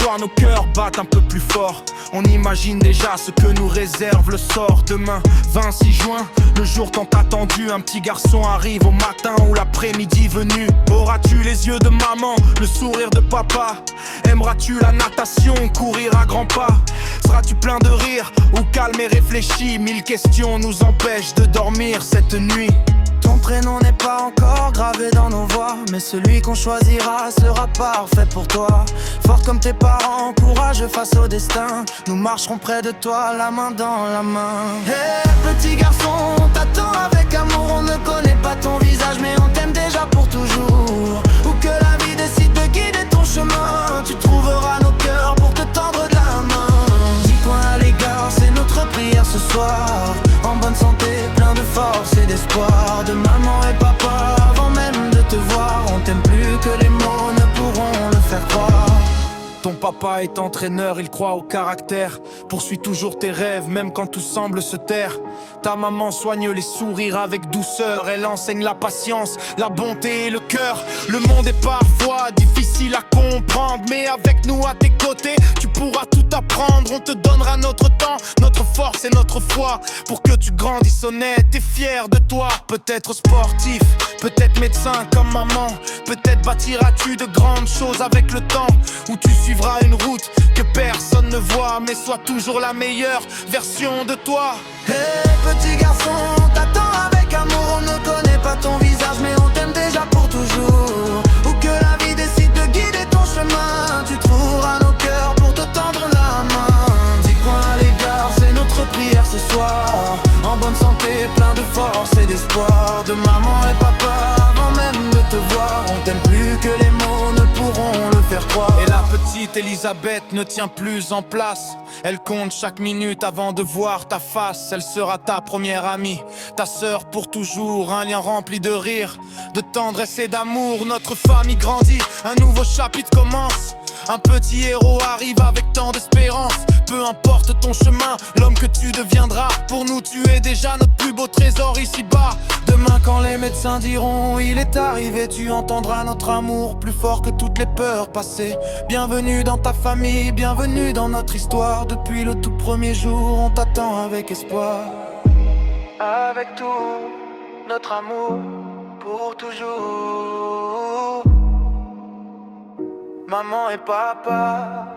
soir nos cœurs battent un peu plus fort. On imagine déjà ce que nous réserve le sort. Demain, 26 juin, le jour tant attendu. Un petit garçon arrive au matin ou l'après-midi venu. Auras-tu les yeux de maman, le sourire de papa? Aimeras-tu la natation, courir à grands pas? Seras-tu plein de rire ou calme et réfléchi? Mille questions nous empêchent de dormir cette nuit. Ton prénom n'est pas encore gravé dans nos voix, mais celui qu'on choisira sera parfait pour toi. Forte comme tes parents, courageux face au destin. Nous marcherons près de toi, la main dans la main. Hey, petit garçon, on t'attend avec amour. On ne connaît pas ton visage, mais on t'aime déjà pour toujours. Où que la vie décide de guider ton chemin, tu trouveras nos cœurs pour te tendre de la main. 10 points à l'égard, c'est notre prière ce soir. En bonne santé, plein de force et d'espoir. De maman et papa, avant même de te voir. On t'aime plus que les mots ne pourront le faire croire. Ton papa est entraîneur, il croit au caractère. Poursuis toujours tes rêves, même quand tout semble se taire. Ta maman soigne les sourires avec douceur. Elle enseigne la patience, la bonté et le cœur. Le monde est parfois difficile à comprendre, mais avec nous à tes côtés, tu pourras tout apprendre. On te donnera notre temps, notre force et notre foi, pour que tu grandisses honnête et fier de toi. Peut-être sportif, peut-être médecin comme maman. Peut-être bâtiras-tu de grandes choses avec le temps, où tu suivras une route que personne ne voit, mais sois toujours la meilleure version de toi. Hey, petit garçon, on t'attend avec amour. On ne connaît pas ton visage, mais on t'aime déjà pour toujours. Où que la vie décide de guider ton chemin, tu trouveras nos cœurs pour te tendre la main. 10 points à l'égard, c'est notre prière ce soir. En bonne santé, plein de force et d'espoir. De maman et papa, avant même de te voir. On t'aime plus que les mots ne pourront le faire croire. Et la petite Elisabeth ne tient plus en place. Elle compte chaque minute avant de voir ta face. Elle sera ta première amie, ta sœur pour toujours. Un lien rempli de rire, de tendresse et d'amour. Notre famille grandit, un nouveau chapitre commence. Un petit héros arrive avec tant d'espérance. Peu importe ton chemin, l'homme que tu deviendras. Pour nous tu es déjà notre plus beau trésor ici-bas. Demain quand les médecins diront il est arrivé, tu entendras notre amour plus fort que toutes les peurs passées. Bienvenue dans ta famille, bienvenue dans notre histoire. Depuis le tout premier jour, on t'attend avec espoir. Avec tout notre amour pour toujours. Maman et papa,